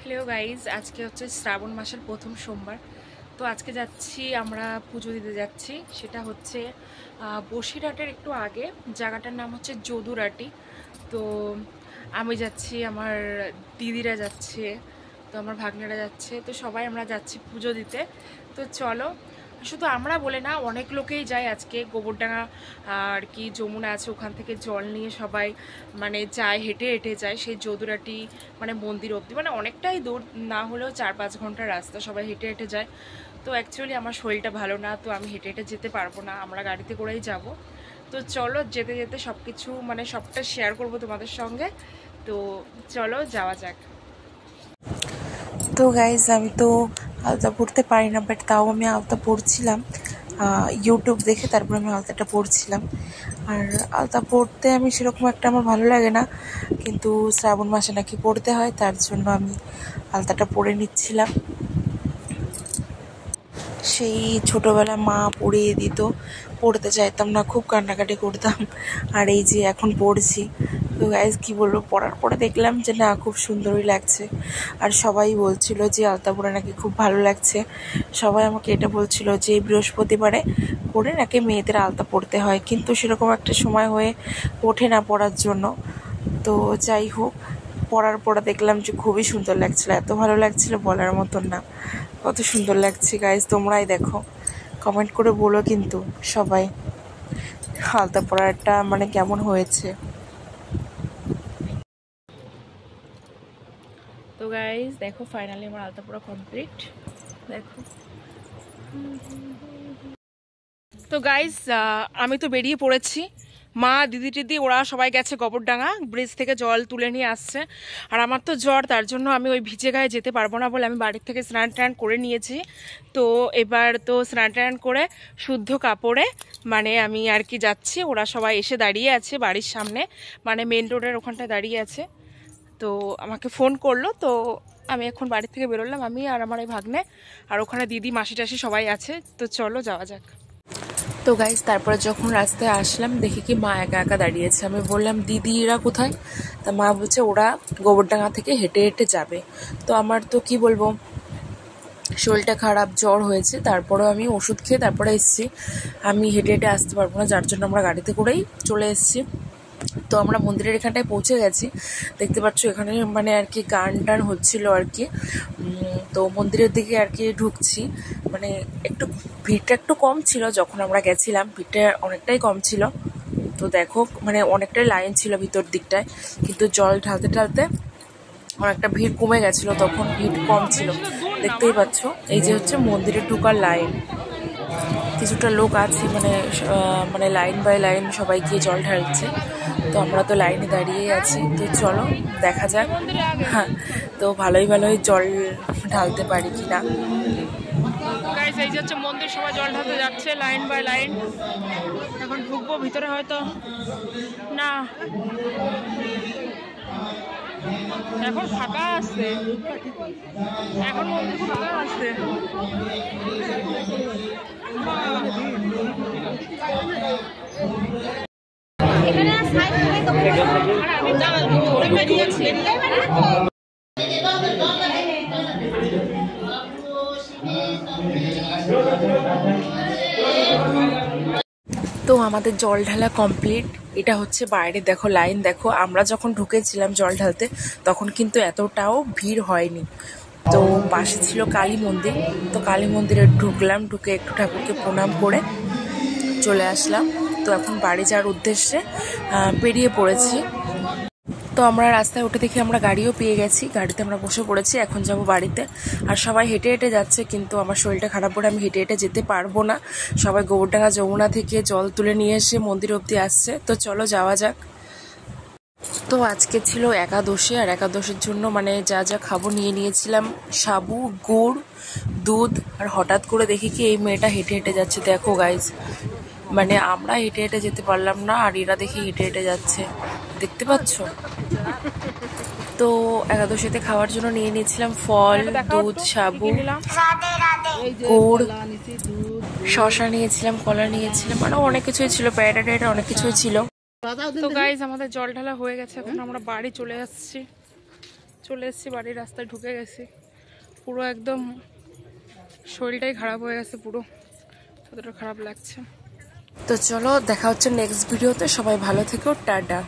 Hello guys, আজকে হচ্ছে শ্রাবণ মাসের প্রথম সোমবার। তো আজকে যাচ্ছি, আমরা পুজো দিতে যাচ্ছি। সেটা হচ্ছে বসিরহাটের একটু আগে, জায়গাটার নাম হচ্ছে যদুরাটি। তো আমি যাচ্ছি, আমার দিদিরা যাচ্ছে, তো আমার ভাগ্নেরা যাচ্ছে, তো সবাই আমরা যাচ্ছি পুজো দিতে। তো চলো, শুধু আমরা বলে না, অনেক লোকেই যায় আজকে। গোবরডাঙ্গা আর কি যমুনা আছে, ওখান থেকে জল নিয়ে সবাই মানে যায়, হেঁটে হেঁটে যায় সেই যদুরাটি মানে মন্দির অবধি। মানে অনেকটাই দূর, না হলেও 4-5 ঘন্টার রাস্তা, সবাই হেঁটে হেঁটে যায়। তো অ্যাকচুয়ালি আমার শরীরটা ভালো না, তো আমি হেঁটে হেঁটে যেতে পারবো না, আমরা গাড়িতে করেই যাব। তো চলো, যেতে যেতে সব কিছু মানে সবটা শেয়ার করবো তোমাদের সঙ্গে। তো চলো যাওয়া যাক। তো গাইজ, আমি তো আলতা পড়তে পারি না, বাট তাও আমি আলতা পড়ছিলাম ইউটিউব দেখে। তারপর আমি আলতাটা পড়ছিলাম। আর আলতা পড়তে আমি সেরকম একটা আমার ভালো লাগে না, কিন্তু শ্রাবণ মাসে নাকি পড়তে হয়, তার জন্য আমি আলতাটা পড়ে নিচ্ছিলাম। সেই ছোটোবেলা মা পড়িয়ে দিত, পড়তে চাইতাম না, খুব কান্নাকাটি করতাম। আর এই যে এখন পড়ছি। তো গাইজ কী বলবো, পড়ার পরে দেখলাম যে না, খুব সুন্দরই লাগছে। আর সবাই বলছিল যে আলতা পরে নাকি খুব ভালো লাগছে। সবাই আমাকে এটা বলছিল যে বৃহস্পতিবারে করে নাকি মেয়েদের আলতা পড়তে হয়, কিন্তু সেরকম একটা সময় হয়ে ওঠে না পড়ার জন্য। তো যাই হোক, পড়ার পরে দেখলাম যে খুবই সুন্দর লাগছিল, এত ভালো লাগছিল বলার মতন না, কত সুন্দর লাগছে। গাইজ তোমরাই দেখো, কমেন্ট করে বলো কিন্তু সবাই আলতা পরাটা মানে কেমন হয়েছে। তো গাইজ দেখো, ফাইনালি আমার আলতা পড়া কমপ্লিট, দেখো। তো গাইজ আমি তো বেরিয়ে পড়েছি, মা দিদি টিদি ওরা সবাই গেছে গোবরডাঙ্গা, ব্রিজ থেকে জল তুলে নিয়ে আসছে। আর আমার তো জ্বর, তার জন্য আমি ওই ভিজে গায়ে যেতে পারবো না বলে আমি বাড়ির থেকে স্নান টান করে নিয়েছি। তো এবার তো স্নান টান করে শুদ্ধ কাপড়ে মানে আমি আর কি যাচ্ছি। ওরা সবাই এসে দাঁড়িয়ে আছে বাড়ির সামনে, মানে মেন রোডের ওখানটায় দাঁড়িয়ে আছে। তো আমাকে ফোন করলো, তো আমি এখন বাড়ি থেকে বেরোলাম, আমি আর আমার এই ভাগ্নে, আর ওখানে দিদি মাসি টাসি সবাই আছে। তো চলো যাওয়া যাক। তো গাইজ তারপরে যখন রাস্তায় আসলাম, দেখি কি মা একা একা দাঁড়িয়েছে। আমি বললাম দিদিরা কোথায়? তা মা বলছে ওরা গোবরডাঙ্গা থেকে হেঁটে হেঁটে যাবে। তো আমার তো কি বলবো, শরীরটা খারাপ, জ্বর হয়েছে, তারপরেও আমি ওষুধ খেয়ে তারপরে এসেছি। আমি হেঁটে হেঁটে আসতে পারবো না, যার জন্য আমরা গাড়িতে করেই চলে এসেছি। তো আমরা মন্দিরের এখানটায় পৌঁছে গেছি, দেখতে পাচ্ছ এখানে মানে আর কি গান টান হচ্ছিল আর কি। তো মন্দিরের দিকে আর কি ঢুকছি, মানে একটু ভিড়টা একটু কম ছিল যখন আমরা গেছিলাম, ভিড়টা অনেকটাই কম ছিল। তো দেখো মানে অনেকটাই লাইন ছিল ভিতর দিকটায়, কিন্তু জল ঢালতে ঢালতে অনেকটা ভিড় কমে গেছিলো, তখন ভিড় কম ছিল। দেখতেই পাচ্ছ এই যে হচ্ছে মন্দিরে ঢোকার লাইন, কিছুটা লোক আছে মানে মানে লাইন বাই লাইন সবাই গিয়ে জল ঢালছে। তো আমরা তো লাইনে দাঁড়িয়েই আছি, তো চলো দেখা যাক। হ্যাঁ, তো ভালোই জল ঢালতে পারি কি না। গাইস এই যে হচ্ছে মন্দির, সবাই জল ঢালতে যাচ্ছে লাইন বাই লাইন। এখন ঢুকবো ভিতরে, হয়তো না এখন ফাঁকা আছে, এখন মন্দির ফাঁকা আছে। তো আমাদের জল ঢালা কমপ্লিট। এটা হচ্ছে বাইরে, দেখো লাইন দেখো। আমরা যখন ঢুকেছিলাম জল ঢালতে তখন কিন্তু এতটাও ভিড় হয়নি। তো পাশে ছিল কালী মন্দির, তো কালী মন্দিরে ঢুকলাম, ঢুকে একটু ঠাকুরকে প্রণাম করে চলে আসলাম। তো এখন বাড়ি যাওয়ার উদ্দেশ্যে বেরিয়ে পড়েছি। তো আমরা রাস্তায় উঠে দেখি আমরা গাড়িও পেয়ে গেছি, গাড়িতে আমরা বসে পড়েছি, এখন যাব বাড়িতে। আর সবাই হেঁটে হেঁটে যাচ্ছে, কিন্তু আমার শরীরটা খারাপ করে আমি হেঁটে হেঁটে যেতে পারবো না। সবাই গোবরডাঙ্গা যমুনা থেকে জল তুলে নিয়ে এসে মন্দির অবধি আসছে। তো চলো যাওয়া যাক। তো আজকে ছিল একাদশী, আর একাদশীর জন্য মানে যা যা খাবো নিয়ে নিয়েছিলাম, সাবু, গুড়, দুধ। আর হঠাৎ করে দেখি কি এই মেয়েটা হেঁটে হেঁটে যাচ্ছে, দেখো গাইজ। মানে আমরা হেঁটে হেঁটে যেতে পারলাম না, আর এরা দেখি হেঁটে হেঁটে যাচ্ছে, দেখতে পাচ্ছ? তো একাদশীতে খাওয়ার জন্য নিয়ে নিয়েছিলাম ফল, দুধ, সাবু, গুড়, শসা নিয়েছিলাম, কলা নিয়েছিলাম, আরও অনেক কিছুই ছিল, প্যারাটা ট্যারাটা অনেক কিছুই ছিল। তো গাইজ আমাদের জল ঢালা হয়ে গেছে, এখন আমরা বাড়ি চলে এসেছি বাড়ির রাস্তায় ঢুকে গেছি। পুরো একদম শরীরটাই খারাপ হয়ে গেছে, পুরো কতটা খারাপ লাগছে। তো চলো দেখা হচ্ছে নেক্সট ভিডিওতে, সবাই ভালো থেকো, টাটা।